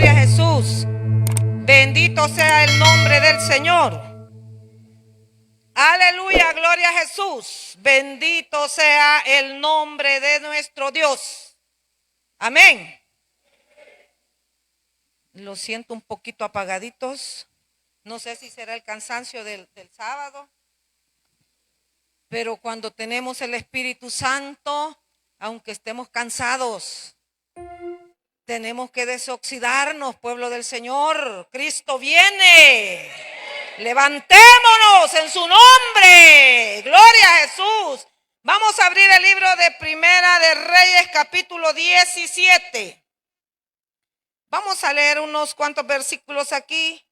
gloria a Jesús. Bendito sea el nombre del Señor. Aleluya, gloria a Jesús. Bendito sea el nombre de nuestro Dios. Amén. Lo siento un poquito apagaditos. No sé si será el cansancio del sábado. Pero cuando tenemos el Espíritu Santo, aunque estemos cansados, tenemos que desoxidarnos, pueblo del Señor. Cristo viene. Levantémonos en su nombre. Gloria a Jesús. Vamos a abrir el libro de Primera de Reyes, capítulo 17. Vamos a leer unos cuantos versículos aquí.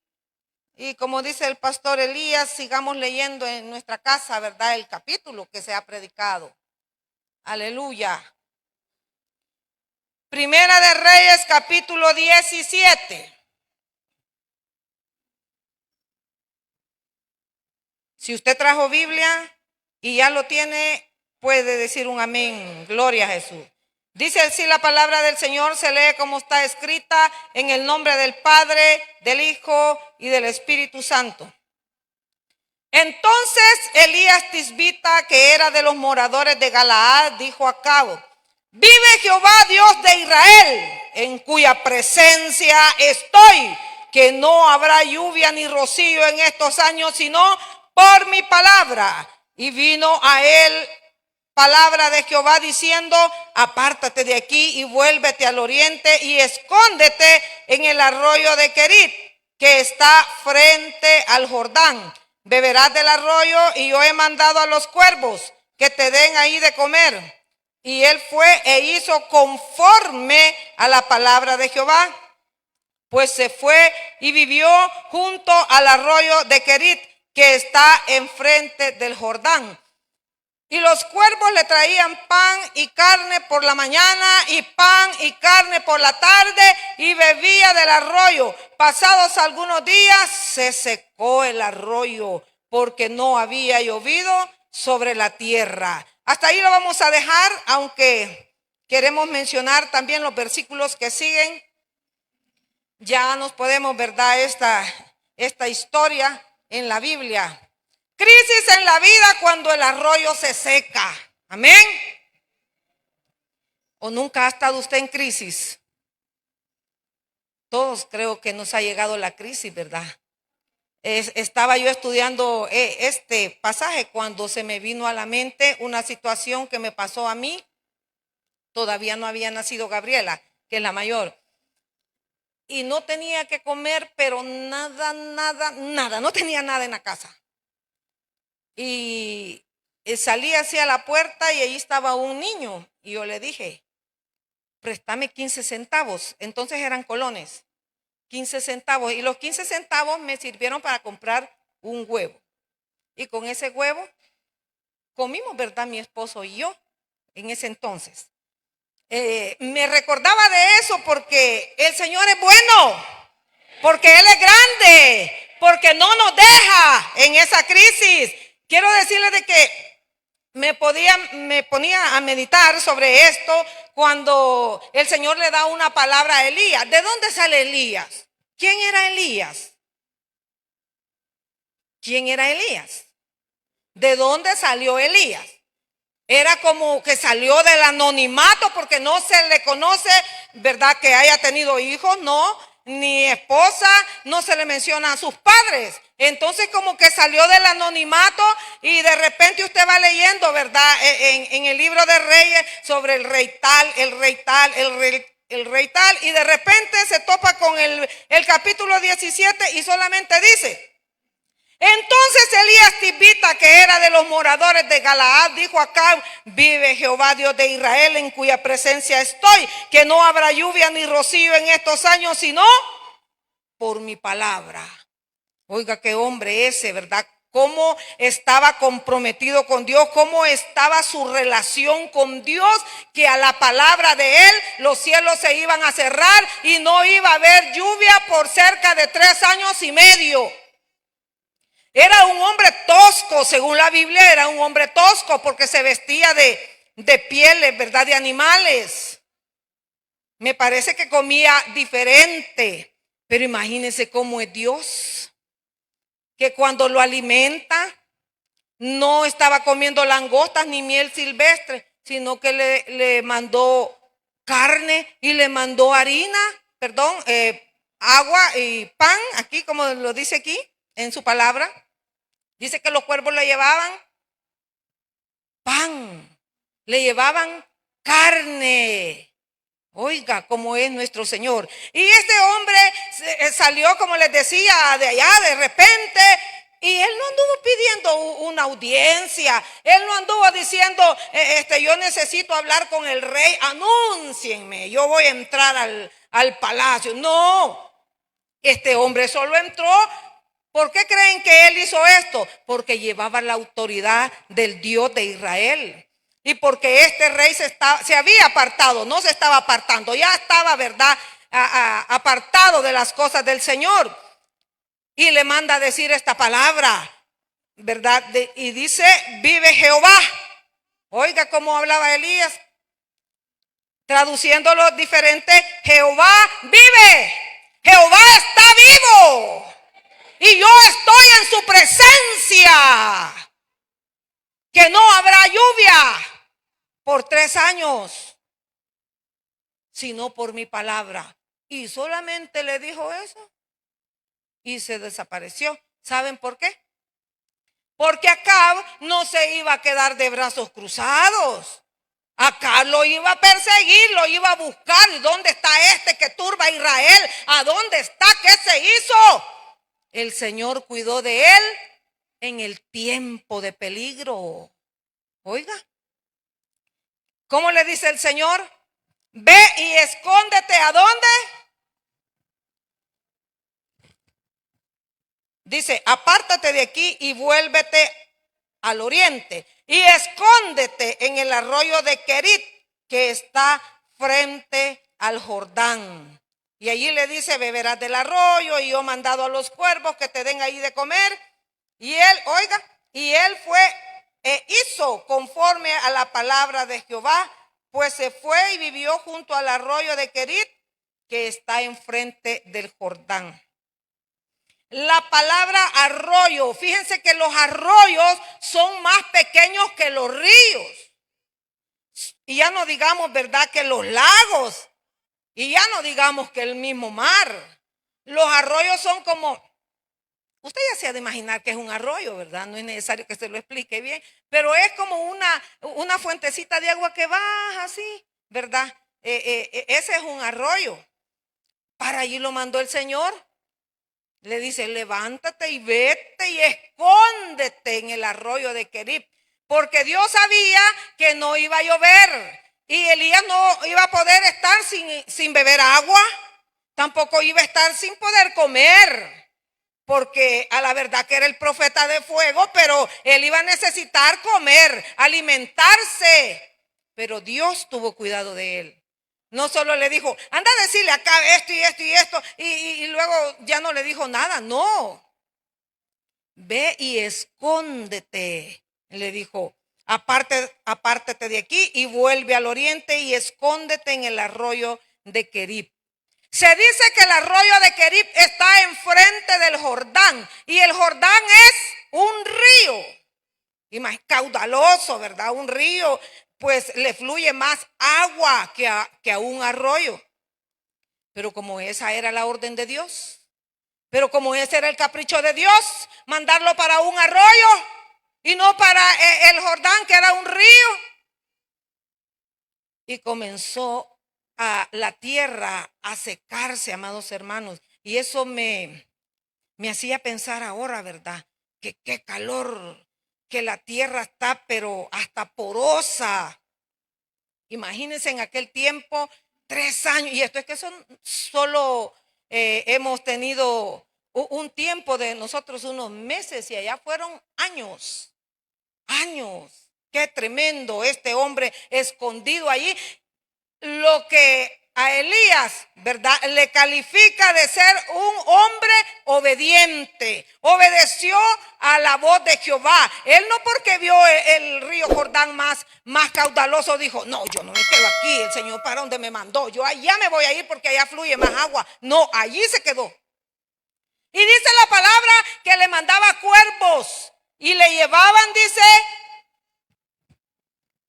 Y como dice el pastor Elías, sigamos leyendo en nuestra casa, ¿verdad? El capítulo que se ha predicado. Aleluya. Primera de Reyes, capítulo 17. Si usted trajo Biblia y ya lo tiene, puede decir un amén. Gloria a Jesús. Dice así la palabra del Señor, se lee como está escrita, en el nombre del Padre, del Hijo y del Espíritu Santo. Entonces Elías Tisbita, que era de los moradores de Galaad, dijo a Acab: vive Jehová Dios de Israel, en cuya presencia estoy, que no habrá lluvia ni rocío en estos años, sino por mi palabra. Y vino a él palabra de Jehová diciendo: apártate de aquí y vuélvete al oriente y escóndete en el arroyo de Querit, que está frente al Jordán. Beberás del arroyo y yo he mandado a los cuervos que te den ahí de comer. Y él fue e hizo conforme a la palabra de Jehová. Pues se fue y vivió junto al arroyo de Querit, que está enfrente del Jordán. Y los cuervos le traían pan y carne por la mañana y pan y carne por la tarde, y bebía del arroyo. Pasados algunos días se secó el arroyo porque no había llovido sobre la tierra. Hasta ahí lo vamos a dejar, aunque queremos mencionar también los versículos que siguen. Ya nos podemos, ¿verdad? Esta historia en la Biblia. Crisis en la vida cuando el arroyo se seca. Amén. ¿O nunca ha estado usted en crisis? Todos creo que nos ha llegado la crisis, ¿verdad? Estaba yo estudiando este pasaje cuando se me vino a la mente una situación que me pasó a mí. Todavía no había nacido Gabriela, que es la mayor. Y no tenía que comer, pero nada, no tenía nada en la casa. Y salí hacia la puerta y ahí estaba un niño. Y yo le dije: préstame 15 centavos. Entonces eran colones. 15 centavos. Y los 15 centavos me sirvieron para comprar un huevo. Y con ese huevo comimos, ¿verdad? Mi esposo y yo en ese entonces. Me recordaba de eso porque el Señor es bueno. Porque Él es grande. Porque no nos deja en esa crisis. Quiero decirles de que me ponía a meditar sobre esto cuando el Señor le da una palabra a Elías. ¿De dónde sale Elías? ¿Quién era Elías? ¿Quién era Elías? ¿De dónde salió Elías? Era como que salió del anonimato porque no se le conoce, ¿verdad? Que haya tenido hijos, no. Ni esposa, no se le menciona a sus padres. Entonces como que salió del anonimato y de repente usted va leyendo, ¿verdad? En el libro de Reyes sobre el rey tal, el rey tal, y de repente se topa con el capítulo 17 y solamente dice: entonces Elías Tisbita, que era de los moradores de Galaad, dijo a Acab: vive Jehová Dios de Israel, en cuya presencia estoy, que no habrá lluvia ni rocío en estos años, sino por mi palabra. Oiga, qué hombre ese, ¿verdad? Cómo estaba comprometido con Dios, cómo estaba su relación con Dios, que a la palabra de él los cielos se iban a cerrar y no iba a haber lluvia por cerca de 3 años y medio. Era un hombre tosco, según la Biblia, era un hombre tosco porque se vestía de pieles, ¿verdad? De animales. Me parece que comía diferente, pero imagínense cómo es Dios, que cuando lo alimenta no estaba comiendo langostas ni miel silvestre, sino que le mandó carne y le mandó harina, agua y pan, aquí como lo dice aquí en su palabra. Dice que los cuervos le llevaban pan, le llevaban carne. Oiga, cómo es nuestro Señor. Y este hombre salió, como les decía, de allá de repente. Y él no anduvo pidiendo una audiencia. Él no anduvo diciendo, yo necesito hablar con el rey. Anúncienme, yo voy a entrar al palacio. No, este hombre solo entró. ¿Por qué creen que él hizo esto? Porque llevaba la autoridad del Dios de Israel. Y porque este rey se había apartado, no se estaba apartando, ya estaba, ¿verdad?, apartado de las cosas del Señor. Y le manda a decir esta palabra, ¿verdad? Y dice, vive Jehová. Oiga cómo hablaba Elías, traduciéndolo diferente, Jehová vive, Jehová está vivo. Y yo estoy en su presencia, que no habrá lluvia por 3 años, sino por mi palabra. Y solamente le dijo eso y se desapareció. ¿Saben por qué? Porque Acab no se iba a quedar de brazos cruzados. Acab lo iba a perseguir, lo iba a buscar. ¿Y dónde está este que turba a Israel? ¿A dónde está? ¿Qué se hizo? El Señor cuidó de él en el tiempo de peligro. Oiga, ¿cómo le dice el Señor? Ve y escóndete. ¿A dónde? Dice, apártate de aquí y vuélvete al oriente. Y escóndete en el arroyo de Querit, que está frente al Jordán. Y allí le dice, beberás del arroyo, y yo he mandado a los cuervos que te den ahí de comer. Y él, oiga, y él fue e hizo conforme a la palabra de Jehová, pues se fue y vivió junto al arroyo de Querit, que está enfrente del Jordán. La palabra arroyo, fíjense que los arroyos son más pequeños que los ríos. Y ya no digamos, ¿verdad?, que los lagos. Y ya no digamos que el mismo mar. Los arroyos son como, usted ya se ha de imaginar que es un arroyo, ¿verdad? No es necesario que se lo explique bien, pero es como una fuentecita de agua que baja así, ¿verdad? Ese es un arroyo. Para allí lo mandó el Señor. Le dice, levántate y vete y escóndete en el arroyo de Querit, porque Dios sabía que no iba a llover y Elías no iba a poder estar sin beber agua, tampoco iba a estar sin poder comer, porque a la verdad que era el profeta de fuego, pero él iba a necesitar comer, alimentarse, pero Dios tuvo cuidado de él. No solo le dijo, anda a decirle acá esto y esto y esto, y luego ya no le dijo nada, no. Ve y escóndete, le dijo, apártate de aquí y vuelve al oriente y escóndete en el arroyo de Querit. Se dice que el arroyo de Querit está enfrente del Jordán, y el Jordán es un río, y más caudaloso, ¿verdad? Un río, pues le fluye más agua que a un arroyo. Pero como esa era la orden de Dios, pero como ese era el capricho de Dios, mandarlo para un arroyo y no para el Jordán, que era un río. Y comenzó la tierra a secarse, amados hermanos. Y eso me hacía pensar ahora, ¿verdad? Que qué calor, que la tierra está pero hasta porosa. Imagínense en aquel tiempo, 3 años, y esto es que solo hemos tenido un tiempo de nosotros, unos meses, y allá fueron años, años. Qué tremendo este hombre escondido allí. Lo que a Elías, ¿verdad? Le califica de ser un hombre obediente. Obedeció a la voz de Jehová. Él no porque vio el río Jordán más caudaloso dijo, no, yo no me quedo aquí, el Señor para donde me mandó. Yo allá me voy a ir porque allá fluye más agua. No, allí se quedó. Y dice la palabra que le mandaba cuervos y le llevaban, dice,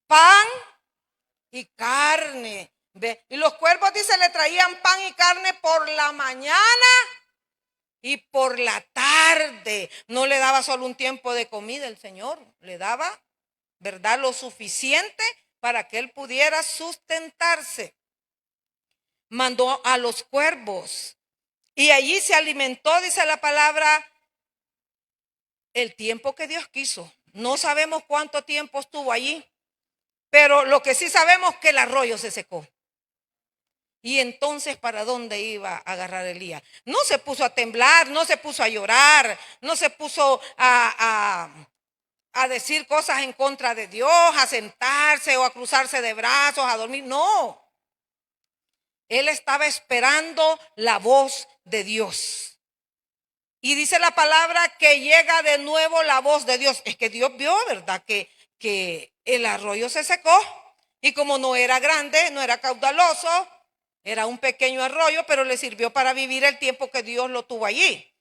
pan y carne. ¿Ve? Y los cuervos, dice, le traían pan y carne por la mañana y por la tarde. No le daba solo un tiempo de comida el Señor, le daba, ¿verdad?, lo suficiente para que él pudiera sustentarse. Mandó a los cuervos y allí se alimentó, dice la palabra, el tiempo que Dios quiso. No sabemos cuánto tiempo estuvo allí, pero lo que sí sabemos es que el arroyo se secó. Y entonces, ¿para dónde iba a agarrar Elías? No se puso a temblar, no se puso a llorar, no se puso a decir cosas en contra de Dios, a sentarse o a cruzarse de brazos, a dormir. No. Él estaba esperando la voz de Dios. Y dice la palabra que llega de nuevo la voz de Dios. Es que Dios vio, ¿verdad?, que el arroyo se secó. Y como no era grande, no era caudaloso, era un pequeño arroyo, pero le sirvió para vivir el tiempo que Dios lo tuvo allí.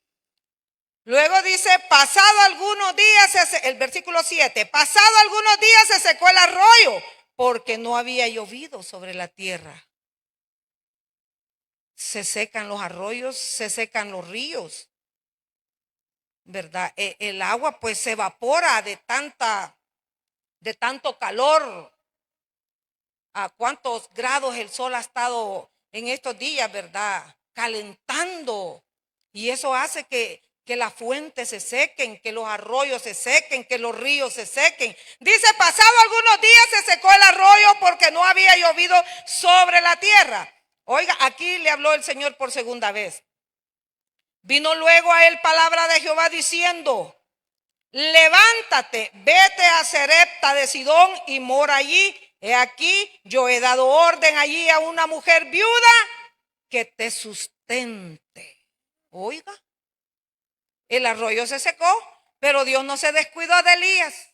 Luego dice, pasado algunos días, el versículo 7, pasado algunos días se secó el arroyo, porque no había llovido sobre la tierra. Se secan los arroyos, se secan los ríos, ¿verdad? El agua pues se evapora de tanto calor. ¿A cuántos grados el sol ha estado en estos días, verdad? Calentando. Y eso hace que las fuentes se sequen, que los arroyos se sequen, que los ríos se sequen. Dice, pasado algunos días se secó el arroyo porque no había llovido sobre la tierra. Oiga, aquí le habló el Señor por segunda vez. Vino luego a él palabra de Jehová diciendo, levántate, vete a Sarepta de Sidón y mora allí. He aquí, yo he dado orden allí a una mujer viuda que te sustente. Oiga, el arroyo se secó, pero Dios no se descuidó de Elías.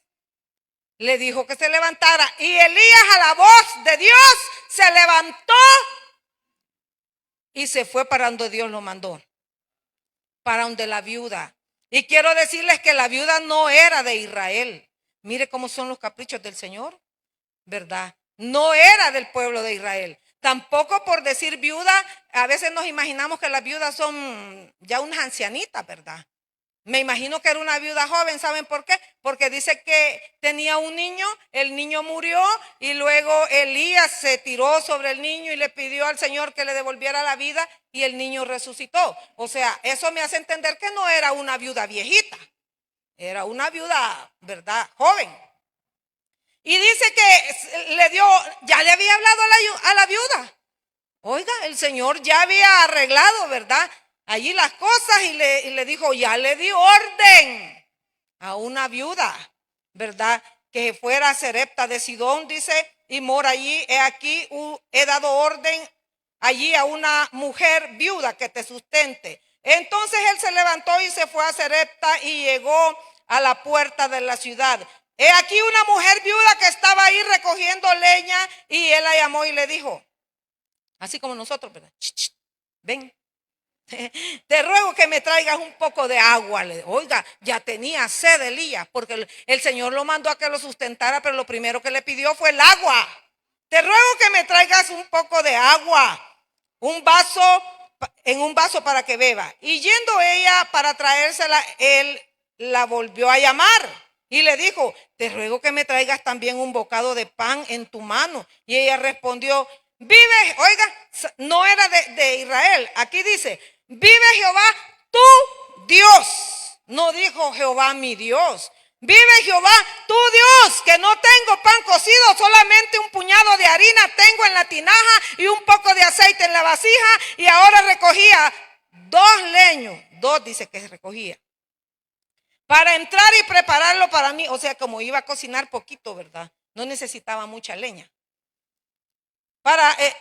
Le dijo que se levantara y Elías a la voz de Dios se levantó y se fue para donde Dios lo mandó, para donde la viuda. Y quiero decirles que la viuda no era de Israel. Mire cómo son los caprichos del Señor, ¿verdad? No era del pueblo de Israel. Tampoco por decir viuda, a veces nos imaginamos que las viudas son ya unas ancianitas, ¿verdad? Me imagino que era una viuda joven, ¿saben por qué? Porque dice que tenía un niño, el niño murió y luego Elías se tiró sobre el niño y le pidió al Señor que le devolviera la vida y el niño resucitó. O sea, eso me hace entender que no era una viuda viejita, era una viuda, ¿verdad?, joven. Y dice que ya le había hablado a la viuda. Oiga, el Señor ya había arreglado, ¿verdad?, allí las cosas y le dijo, ya le di orden a una viuda, ¿verdad?, que fuera a Sarepta de Sidón, dice, y mora allí. He aquí, he dado orden allí a una mujer viuda que te sustente. Entonces él se levantó y se fue a Sarepta y llegó a la puerta de la ciudad. He aquí una mujer viuda que estaba ahí recogiendo leña y él la llamó y le dijo, así como nosotros, ¿verdad? Ven. Te ruego que me traigas un poco de agua. Oiga, ya tenía sed Elías, porque el Señor lo mandó a que lo sustentara, pero lo primero que le pidió fue el agua. Te ruego que me traigas un poco de agua, en un vaso para que beba. Y yendo ella para traérsela, él la volvió a llamar y le dijo, te ruego que me traigas también un bocado de pan en tu mano. Y ella respondió, vive, oiga, no era de Israel. Aquí dice, vive Jehová tu Dios. No dijo Jehová mi Dios. Vive Jehová tu Dios, que no tengo pan cocido, solamente un puñado de harina tengo en la tinaja y un poco de aceite en la vasija. Y ahora recogía 2 leños, 2 dice que recogía, para entrar y prepararlo para mí. O sea, como iba a cocinar poquito, ¿verdad? No necesitaba mucha leña.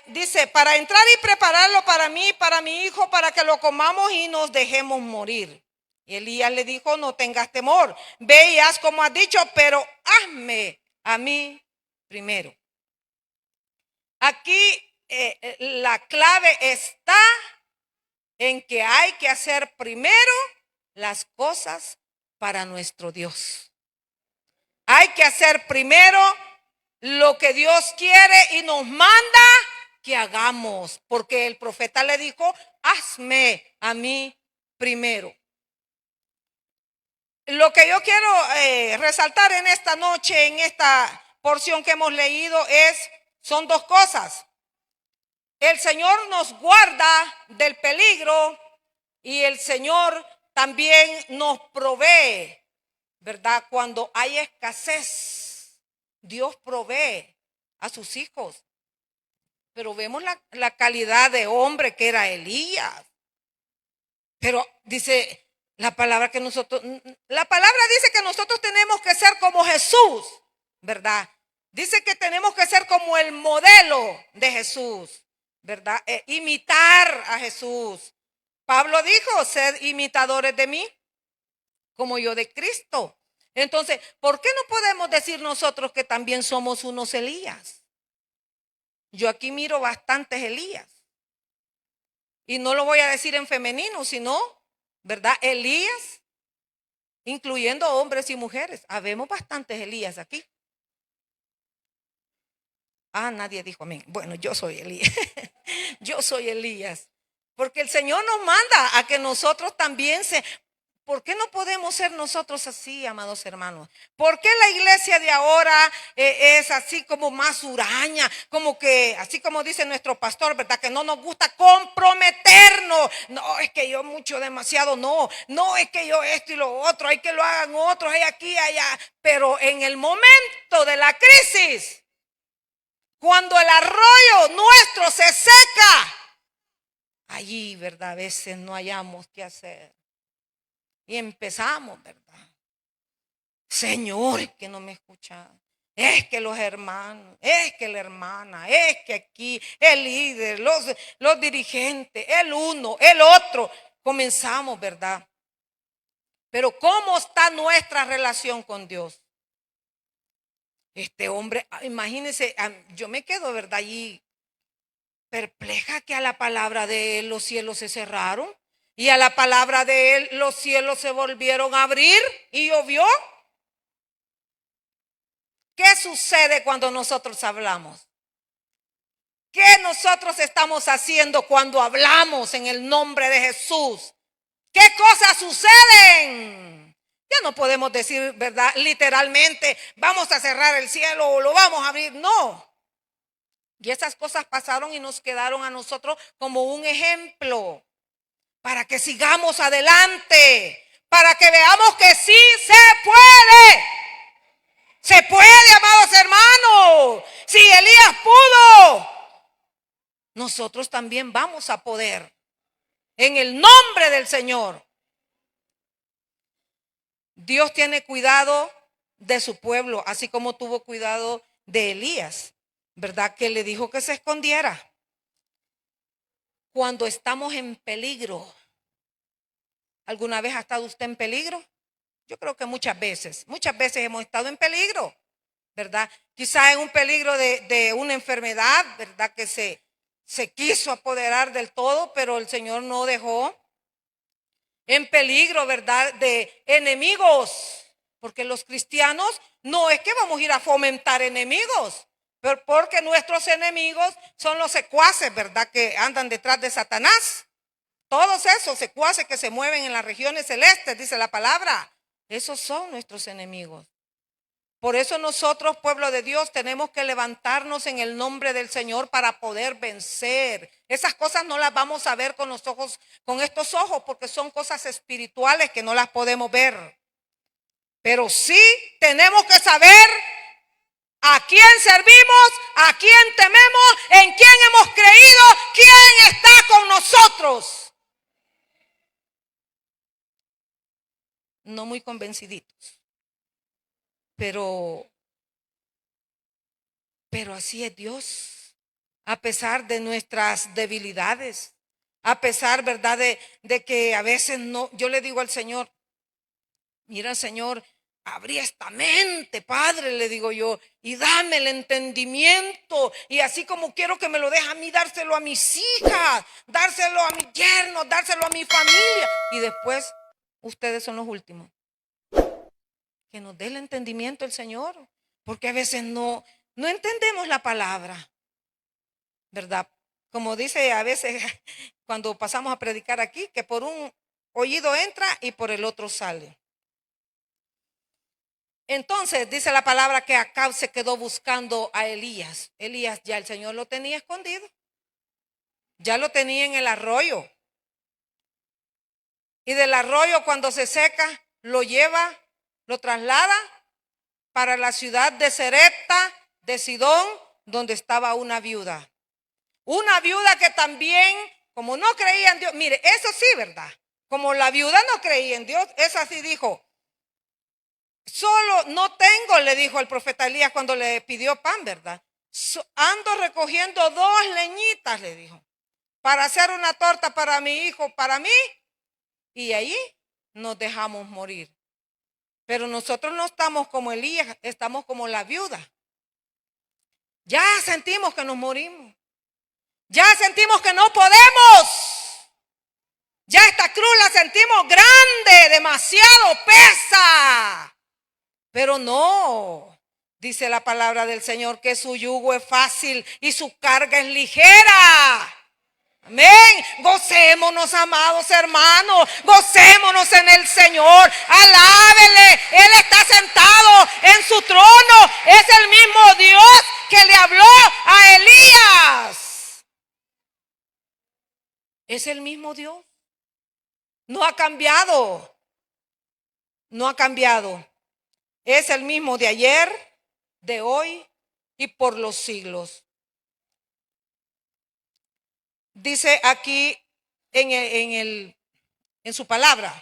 Dice, para entrar y prepararlo para mí, para mi hijo, para que lo comamos y nos dejemos morir. Y Elías le dijo, no tengas temor, ve y haz como has dicho, pero hazme a mí primero. Aquí la clave está en que hay que hacer primero las cosas para nuestro Dios. Hay que hacer primero lo que Dios quiere y nos manda que hagamos, porque el profeta le dijo, hazme a mí primero. Lo que yo quiero resaltar en esta noche, en esta porción que hemos leído, son dos cosas. El Señor nos guarda del peligro y el Señor también nos provee, ¿verdad? Cuando hay escasez, Dios provee a sus hijos. Pero vemos la calidad de hombre que era Elías. Pero dice la palabra dice que nosotros tenemos que ser como Jesús, ¿verdad? Dice que tenemos que ser como el modelo de Jesús, ¿verdad? Imitar a Jesús. Pablo dijo, sed imitadores de mí, como yo de Cristo. Entonces, ¿por qué no podemos decir nosotros que también somos unos Elías? Yo aquí miro bastantes Elías. Y no lo voy a decir en femenino, sino, ¿verdad? Elías, incluyendo hombres y mujeres. Habemos bastantes Elías aquí. Nadie dijo amén. Bueno, yo soy Elías. Yo soy Elías. Porque el Señor nos manda a que nosotros también ¿Por qué no podemos ser nosotros así, amados hermanos? ¿Por qué la iglesia de ahora es así como más huraña? Como que, así como dice nuestro pastor, ¿verdad? Que no nos gusta comprometernos. No, es que yo mucho, demasiado, no. No, es que yo esto y lo otro, hay que lo hagan otros, hay aquí, allá. Pero en el momento de la crisis, cuando el arroyo nuestro se seca, allí, ¿verdad? A veces no hayamos qué hacer. Y empezamos, ¿verdad? Señor, que no me escuchan. Es que los hermanos, es que la hermana, es que aquí el líder, los dirigentes, el uno, el otro. Comenzamos, ¿verdad? Pero ¿cómo está nuestra relación con Dios? Este hombre, imagínense, yo me quedo, ¿verdad? Allí perpleja que a la palabra de él los cielos se cerraron. Y a la palabra de él los cielos se volvieron a abrir y llovió. ¿Qué sucede cuando nosotros hablamos? ¿Qué nosotros estamos haciendo cuando hablamos en el nombre de Jesús? ¿Qué cosas suceden? Ya no podemos decir, ¿verdad? Literalmente, vamos a cerrar el cielo o lo vamos a abrir. No. Y esas cosas pasaron y nos quedaron a nosotros como un ejemplo. Para que sigamos adelante, para que veamos que sí se puede. Se puede, amados hermanos. Si Elías pudo, nosotros también vamos a poder. En el nombre del Señor. Dios tiene cuidado de su pueblo, así como tuvo cuidado de Elías, ¿verdad? Que le dijo que se escondiera. Cuando estamos en peligro, ¿alguna vez ha estado usted en peligro? Yo creo que muchas veces hemos estado en peligro, ¿verdad? Quizá en un peligro de una enfermedad, ¿verdad? Que se quiso apoderar del todo, pero el Señor no dejó. En peligro, ¿verdad? De enemigos, porque los cristianos no es que vamos a ir a fomentar enemigos, pero porque nuestros enemigos son los secuaces, ¿verdad? Que andan detrás de Satanás. Todos esos secuaces que se mueven en las regiones celestes, dice la palabra. Esos son nuestros enemigos. Por eso nosotros, pueblo de Dios, tenemos que levantarnos en el nombre del Señor para poder vencer. Esas cosas no las vamos a ver con los ojos, con estos ojos, porque son cosas espirituales que no las podemos ver. Pero sí tenemos que saber a quién servimos, a quién tememos, en quién hemos creído, quién está con nosotros. No muy convenciditos. Pero así es Dios. a pesar de nuestras debilidades, a pesar, ¿verdad?, de que a veces no. Yo le digo al Señor, mira, Señor, abrí esta mente, Padre, le digo yo, y dame el entendimiento. Y así como quiero que me lo deje a mí, dárselo a mis hijas, dárselo a mis yernos, dárselo a mi familia. Y después, ustedes son los últimos. Que nos dé el entendimiento el Señor, porque a veces no entendemos la palabra, ¿verdad? Como dice a veces cuando pasamos a predicar aquí, que por un oído entra y por el otro sale. Entonces dice la palabra que Acab se quedó buscando a Elías. Elías ya el Señor lo tenía escondido, ya lo tenía en el arroyo. Y del arroyo, cuando se seca, lo lleva, lo traslada para la ciudad de Serepta de Sidón, donde estaba una viuda. Una viuda que también, como no creía en Dios, mire, eso sí, ¿verdad? Como la viuda no creía en Dios, esa sí dijo, solo no tengo, le dijo el profeta Elías cuando le pidió pan, ¿verdad? Ando recogiendo 2 leñitas, le dijo, para hacer una torta para mi hijo, para mí, y allí nos dejamos morir. Pero nosotros no estamos como Elías, estamos como la viuda. Ya sentimos que nos morimos. Ya sentimos que no podemos. Ya esta cruz la sentimos grande, demasiado pesa. Pero no, dice la palabra del Señor, que su yugo es fácil y su carga es ligera. Amén. Gocémonos, amados hermanos. Gocémonos en el Señor. Alábele. Él está sentado en su trono. Es el mismo Dios que le habló a Elías. Es el mismo Dios. No ha cambiado. No ha cambiado. Es el mismo de ayer, de hoy y por los siglos. Dice aquí en su palabra,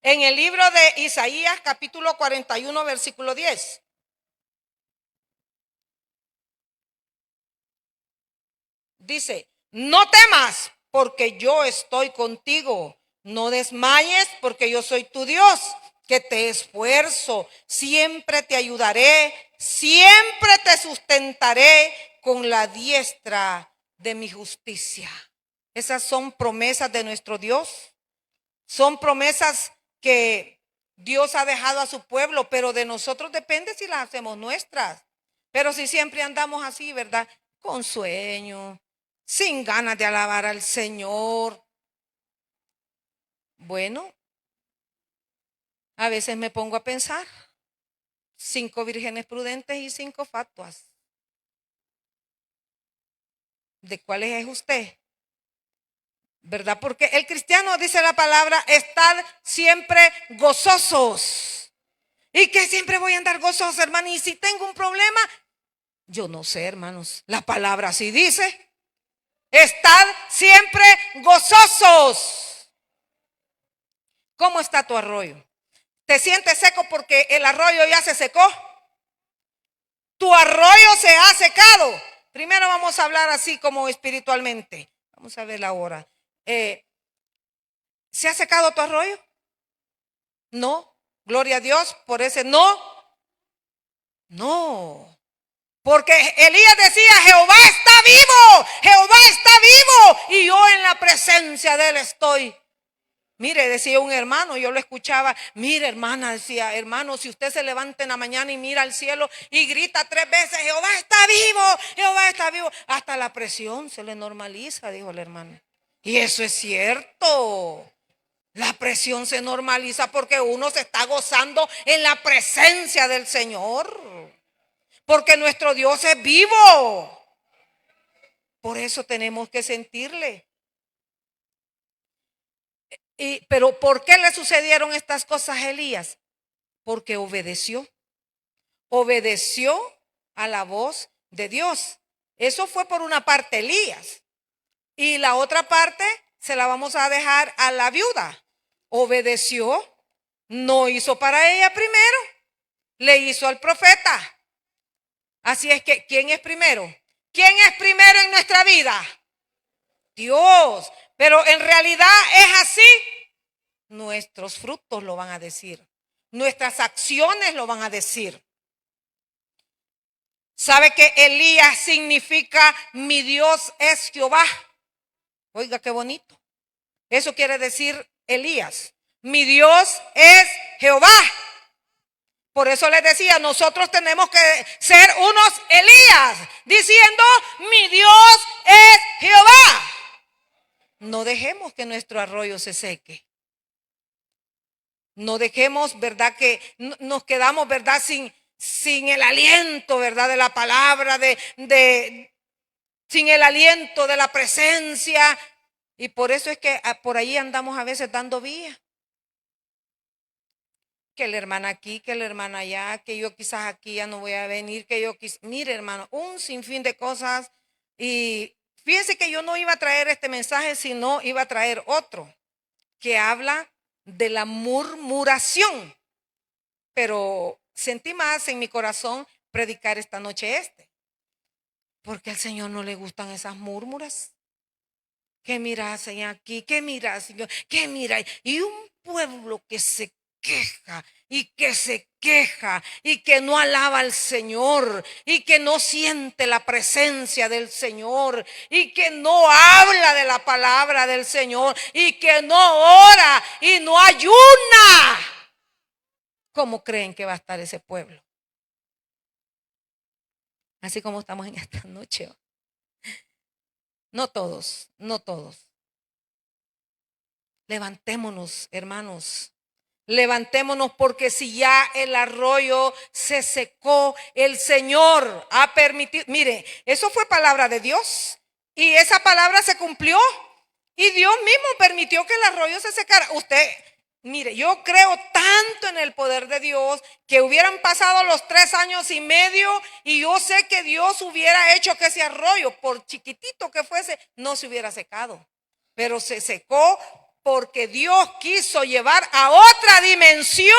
en el libro de Isaías capítulo 41 versículo 10. Dice, no temas porque yo estoy contigo, no desmayes porque yo soy tu Dios, que te esfuerzo, siempre te ayudaré, siempre te sustentaré con la diestra de mi justicia. Esas son promesas de nuestro Dios. Son promesas que Dios ha dejado a su pueblo, pero de nosotros depende si las hacemos nuestras. Pero si siempre andamos así, ¿verdad? Con sueño, sin ganas de alabar al Señor. Bueno, a veces me pongo a pensar, 5 vírgenes prudentes y 5 fatuas. ¿De cuáles es usted? ¿Verdad? Porque el cristiano, dice la palabra, estad siempre gozosos. ¿Y que siempre voy a andar gozoso, hermano? Y si tengo un problema, yo no sé, hermanos. La palabra así dice. Estad siempre gozosos. ¿Cómo está tu arroyo? ¿Te sientes seco porque el arroyo ya se secó? Tu arroyo se ha secado. Primero vamos a hablar así como espiritualmente. Vamos a ver ahora. ¿Se ha secado tu arroyo? No. Gloria a Dios por ese no. No. Porque Elías decía, Jehová está vivo, Jehová está vivo y yo en la presencia de él estoy. Mire, decía un hermano, yo lo escuchaba, mire hermana, decía, hermano, si usted se levanta en la mañana y mira al cielo y grita 3 veces, Jehová está vivo, Jehová está vivo, hasta la presión se le normaliza, dijo el hermano. Y eso es cierto. La presión se normaliza porque uno se está gozando en la presencia del Señor. Porque nuestro Dios es vivo. Por eso tenemos que sentirle. Pero ¿por qué le sucedieron estas cosas a Elías? Porque obedeció. Obedeció a la voz de Dios. Eso fue por una parte Elías. Y la otra parte se la vamos a dejar a la viuda. Obedeció, no hizo para ella primero, le hizo al profeta. Así es que, ¿quién es primero? ¿Quién es primero en nuestra vida? Dios. Pero en realidad es así. Nuestros frutos lo van a decir. Nuestras acciones lo van a decir. ¿Sabe que Elías significa mi Dios es Jehová? Oiga, qué bonito. Eso quiere decir Elías. Mi Dios es Jehová. Por eso les decía, nosotros tenemos que ser unos Elías, diciendo, mi Dios es Jehová. No dejemos que nuestro arroyo se seque. No dejemos, ¿verdad? Que nos quedamos, ¿verdad? Sin el aliento, ¿verdad? De la palabra, sin el aliento de la presencia. Y por eso es que por ahí andamos a veces dando vía. Que la hermana aquí, que la hermana allá, que yo quizás aquí ya no voy a venir, que yo quizás... Mire, hermano, un sinfín de cosas. Y fíjense que yo no iba a traer este mensaje, sino iba a traer otro, que habla de la murmuración. Pero sentí más en mi corazón predicar esta noche porque al Señor no le gustan esas murmuras. ¿Qué mira, Señor, aquí? ¿Qué mira, Señor? ¿Qué mira? Y un pueblo que se queja y que se queja y que no alaba al Señor y que no siente la presencia del Señor y que no habla de la palabra del Señor y que no ora y no ayuna. ¿Cómo creen que va a estar ese pueblo? Así como estamos en esta noche. No todos, no todos. Levantémonos, hermanos. Levantémonos, porque si ya el arroyo se secó, el Señor ha permitido. Mire, eso fue palabra de Dios y esa palabra se cumplió y Dios mismo permitió que el arroyo se secara. Usted, mire, yo creo tanto en el poder de Dios que hubieran pasado los 3 años y medio y yo sé que Dios hubiera hecho que ese arroyo, por chiquitito que fuese, no se hubiera secado, pero se secó. Porque Dios quiso llevar a otra dimensión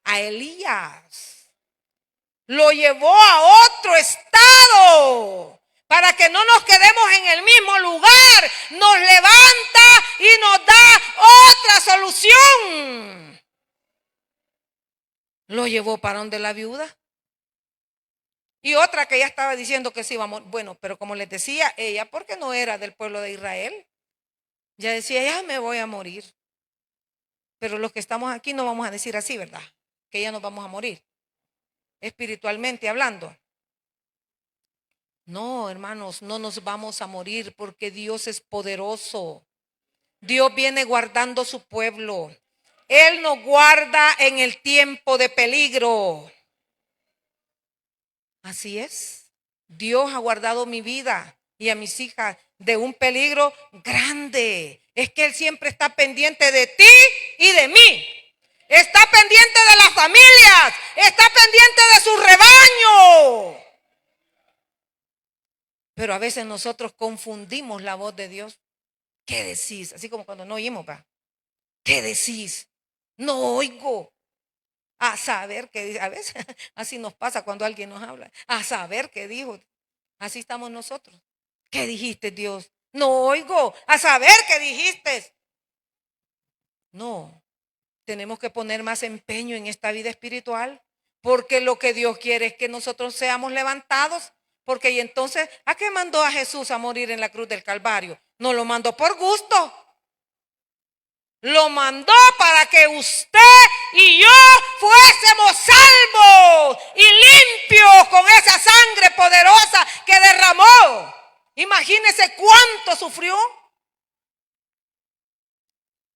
a Elías. Lo llevó a otro estado. Para que no nos quedemos en el mismo lugar. Nos levanta y nos da otra solución. Lo llevó para donde la viuda. Y otra que ya estaba diciendo que sí iba a morir. Bueno, pero como les decía, ella, porque no era del pueblo de Israel. Ya decía, ya me voy a morir. Pero los que estamos aquí no vamos a decir así, ¿verdad? Que ya nos vamos a morir. Espiritualmente hablando. No, hermanos, no nos vamos a morir porque Dios es poderoso. Dios viene guardando su pueblo. Él nos guarda en el tiempo de peligro. Así es. Dios ha guardado mi vida y a mis hijas de un peligro grande. Es que Él siempre está pendiente de ti y de mí. Está pendiente de las familias. Está pendiente de su rebaño. Pero a veces nosotros confundimos la voz de Dios. ¿Qué decís? Así como cuando no oímos, ¿va? ¿Qué decís? No oigo. A saber qué dice. A veces así nos pasa cuando alguien nos habla. A saber qué dijo. Así estamos nosotros. ¿Qué dijiste, Dios? No oigo. A saber qué dijiste. No. Tenemos que poner más empeño en esta vida espiritual. Porque lo que Dios quiere es que nosotros seamos levantados. Porque y entonces, ¿a qué mandó a Jesús a morir en la cruz del Calvario? No lo mandó por gusto. Lo mandó para que usted y yo fuésemos salvos y limpios con esa sangre poderosa que derramó. Imagínese cuánto sufrió.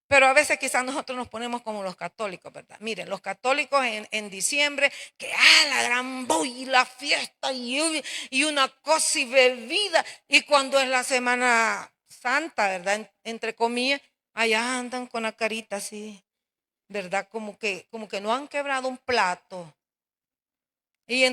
Pero a veces quizás nosotros nos ponemos como los católicos, ¿verdad? Miren, los católicos en diciembre, que la gran boy, la fiesta y una cosa y bebida. Y cuando es la Semana Santa, ¿verdad? Entre comillas, allá andan con la carita así, ¿verdad? Como que no han quebrado un plato. Y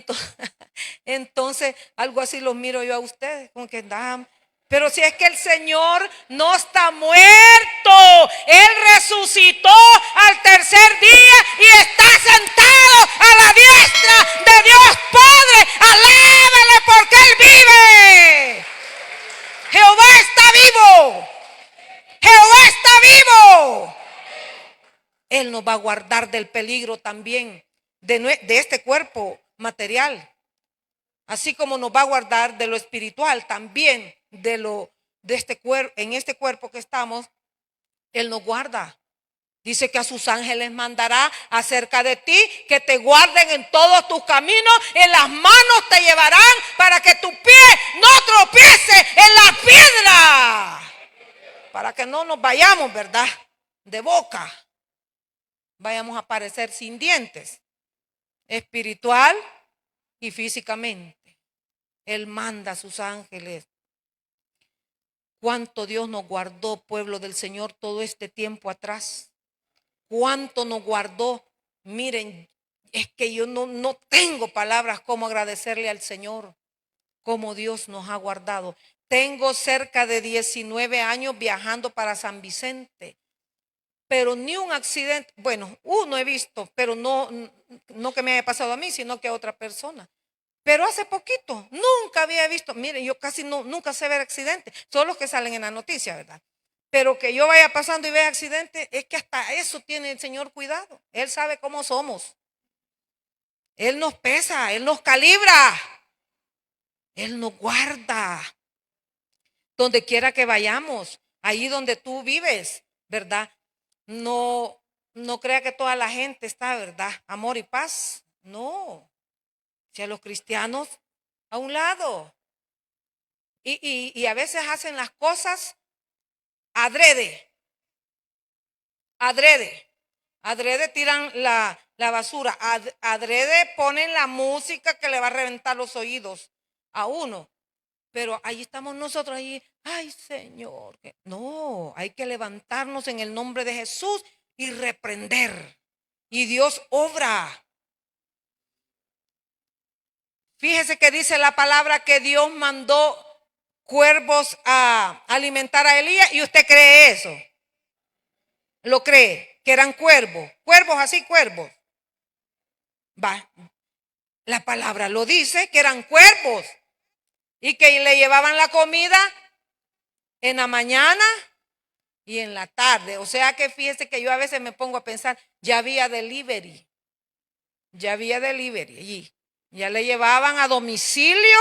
entonces algo así los miro yo a ustedes, como que andan. Pero si es que el Señor no está muerto, Él resucitó al tercer día y está sentado a la diestra de Dios Padre. Alábele porque Él vive. Él nos va a guardar del peligro también de este cuerpo material. Así como nos va a guardar de lo espiritual, también de este cuerpo, en este cuerpo que estamos, Él nos guarda. Dice que a sus ángeles mandará acerca de ti, que te guarden en todos tus caminos, en las manos te llevarán para que tu pie no tropiece en la piedra. Para que no nos vayamos, ¿verdad? De boca. Vayamos a parecer sin dientes, espiritual y físicamente. Él manda a sus ángeles. Cuánto Dios nos guardó, pueblo del Señor, todo este tiempo atrás. Cuánto nos guardó. Miren, es que yo no tengo palabras como agradecerle al Señor, como Dios nos ha guardado. Tengo cerca de 19 años viajando para San Vicente, pero ni un accidente, bueno, uno he visto, pero no que me haya pasado a mí, sino que a otra persona. Pero hace poquito, nunca había visto, miren, yo casi nunca sé ver accidentes, son los que salen en la noticia, ¿verdad? Pero que yo vaya pasando y vea accidentes, es que hasta eso tiene el Señor cuidado. Él sabe cómo somos. Él nos pesa, Él nos calibra, Él nos guarda. Donde quiera que vayamos, ahí donde tú vives, ¿verdad? No crea que toda la gente está, ¿verdad? Amor y paz. No. Si a los cristianos a un lado. Y a veces hacen las cosas adrede. Adrede tiran la basura. Adrede ponen la música que le va a reventar los oídos a uno. Pero ahí estamos nosotros, ahí, ay Señor. No, hay que levantarnos en el nombre de Jesús y reprender. Y Dios obra. Fíjese que dice la palabra que Dios mandó cuervos a alimentar a Elías, y usted cree eso. ¿Lo cree? Que eran cuervos. Cuervos así, cuervos. Va. La palabra lo dice, que eran cuervos. Y que le llevaban la comida en la mañana y en la tarde. O sea que fíjese que yo a veces me pongo a pensar, ya había delivery. Ya había delivery allí. Ya le llevaban a domicilio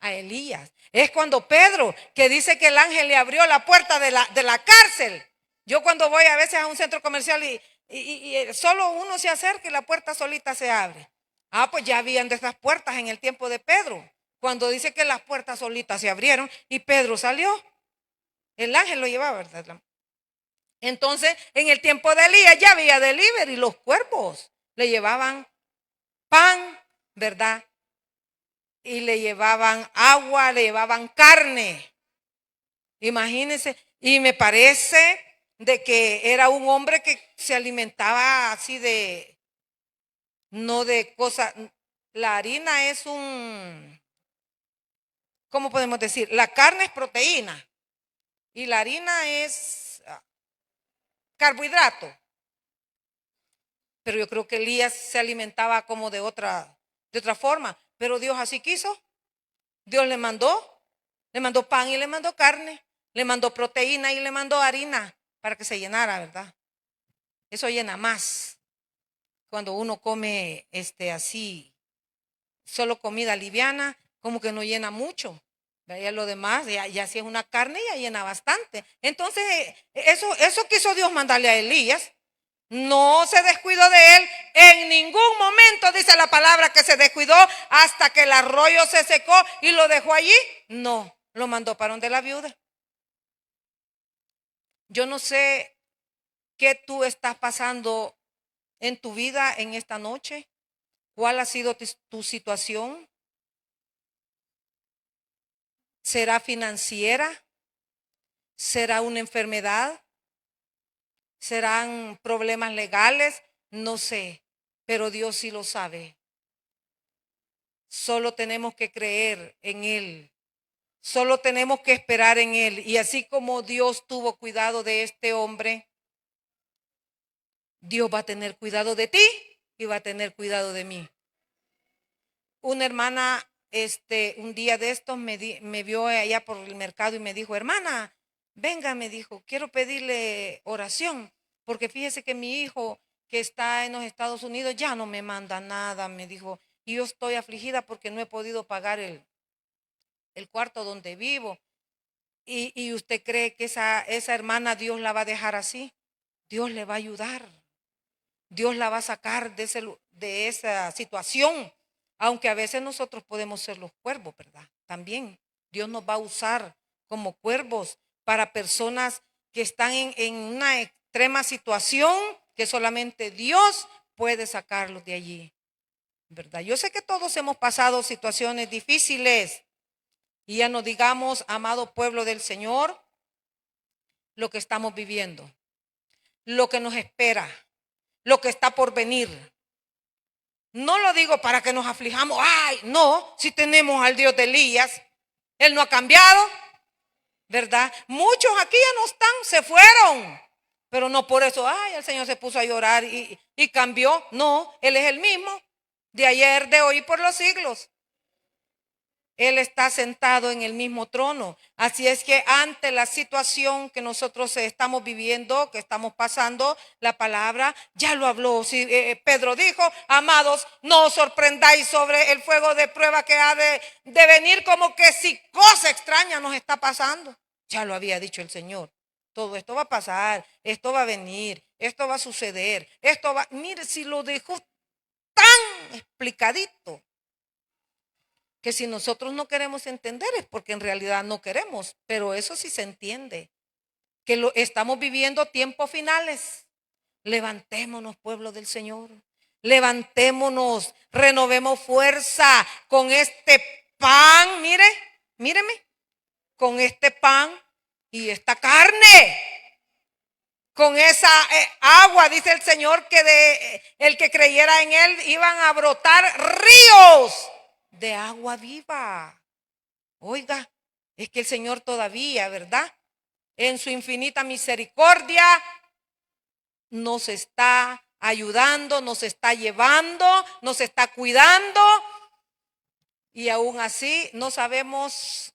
a Elías. Es cuando Pedro, que dice que el ángel le abrió la puerta de la cárcel. Yo cuando voy a veces a un centro comercial y solo uno se acerca y la puerta solita se abre. Ah, pues ya habían de esas puertas en el tiempo de Pedro. Cuando dice que las puertas solitas se abrieron y Pedro salió. El ángel lo llevaba, ¿verdad? Entonces, en el tiempo de Elías ya había delivery. Los cuervos le llevaban pan, ¿verdad? Y le llevaban agua, le llevaban carne. Imagínense. Y me parece de que era un hombre que se alimentaba así no de cosas. La harina es ¿cómo podemos decir? La carne es proteína y la harina es carbohidrato. Pero yo creo que Elías se alimentaba como de otra forma. Pero Dios así quiso. Dios le mandó pan y le mandó carne, le mandó proteína y le mandó harina para que se llenara, ¿verdad? Eso llena más cuando uno come así, solo comida liviana, como que no llena mucho. Ya lo demás, ya si es una carne, ya llena bastante. Entonces, eso quiso Dios mandarle a Elías. No se descuidó de él en ningún momento, dice la palabra, que se descuidó hasta que el arroyo se secó y lo dejó allí. No, lo mandó para donde la viuda. Yo no sé qué tú estás pasando en tu vida en esta noche. ¿Cuál ha sido tu situación? ¿Será financiera? ¿Será una enfermedad? ¿Serán problemas legales? No sé, pero Dios sí lo sabe. Solo tenemos que creer en Él. Solo tenemos que esperar en Él. Y así como Dios tuvo cuidado de este hombre, Dios va a tener cuidado de ti y va a tener cuidado de mí. Una hermana, un día de estos me vio allá por el mercado y me dijo, hermana, venga, me dijo, quiero pedirle oración. porque fíjese que mi hijo que está en los Estados Unidos ya no me manda nada, me dijo, y yo estoy afligida porque no he podido pagar el cuarto donde vivo. ¿Y usted cree que esa hermana Dios la va a dejar así? Dios le va a ayudar. Dios la va a sacar de esa situación. Aunque a veces nosotros podemos ser los cuervos, ¿verdad? También Dios nos va a usar como cuervos para personas que están en una extrema situación que solamente Dios puede sacarlos de allí, ¿verdad? Yo sé que todos hemos pasado situaciones difíciles y ya no digamos, amado pueblo del Señor, lo que estamos viviendo, lo que nos espera, lo que está por venir. No lo digo para que nos aflijamos. Ay, no, si tenemos al Dios de Elías, Él no ha cambiado, ¿verdad? Muchos aquí ya no están, se fueron, pero no por eso, ay, el Señor se puso a llorar y cambió. No, Él es el mismo, de ayer, de hoy, por los siglos. Él está sentado en el mismo trono. Así es que ante la situación que nosotros estamos viviendo, que estamos pasando, la palabra ya lo habló. Pedro dijo, amados, no os sorprendáis sobre el fuego de prueba que ha de venir, como que si cosa extraña nos está pasando. Ya lo había dicho el Señor. Todo esto va a pasar, esto va a venir, esto va a suceder, esto va. Mire, si lo dejó tan explicadito, que si nosotros no queremos entender es porque en realidad no queremos, pero eso sí se entiende, que estamos viviendo tiempos finales. Levantémonos, pueblo del Señor, levantémonos, renovemos fuerza con este pan, míreme, con este pan y esta carne, con esa agua, dice el Señor, que de el que creyera en Él iban a brotar ríos de agua viva. Oiga, es que el Señor todavía, ¿verdad? En su infinita misericordia nos está ayudando, nos está llevando, nos está cuidando, y aún así no sabemos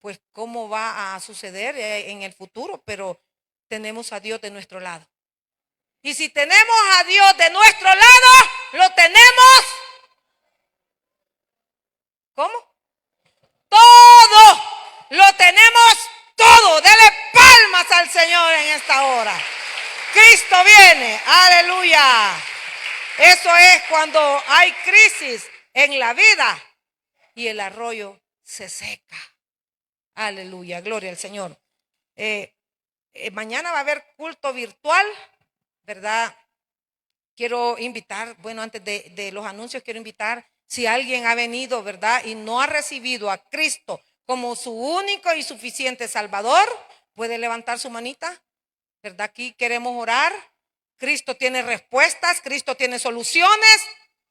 pues cómo va a suceder en el futuro, pero tenemos a Dios de nuestro lado. Y si tenemos a Dios de nuestro lado, lo tenemos. ¿Cómo? Todo, lo tenemos todo. Dele palmas al Señor en esta hora. Cristo viene, aleluya. Eso es cuando hay crisis en la vida y el arroyo se seca. Aleluya, gloria al Señor. Mañana va a haber culto virtual, ¿verdad? Quiero invitar, bueno, antes de los anuncios, quiero invitar, si alguien ha venido, ¿verdad? Y no ha recibido a Cristo como su único y suficiente Salvador, puede levantar su manita, ¿verdad? Aquí queremos orar. Cristo tiene respuestas, Cristo tiene soluciones,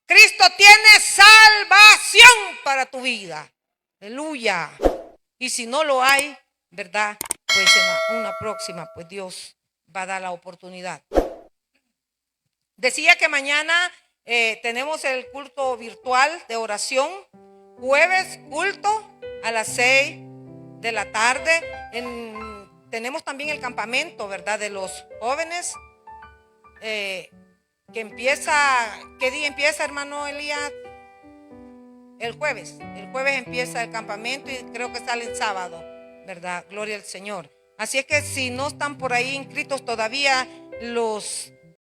Cristo tiene salvación para tu vida. Aleluya. Y si no lo hay, ¿verdad? Pues en una próxima, pues Dios va a dar la oportunidad. Decía que mañana tenemos el culto virtual de oración, jueves culto a las 6 de la tarde. Tenemos también el campamento, ¿verdad? De los jóvenes, que empieza, ¿qué día empieza, hermano Elías? El jueves empieza el campamento y creo que sale el sábado, ¿verdad? Gloria al Señor. Así es que si no están por ahí inscritos todavía los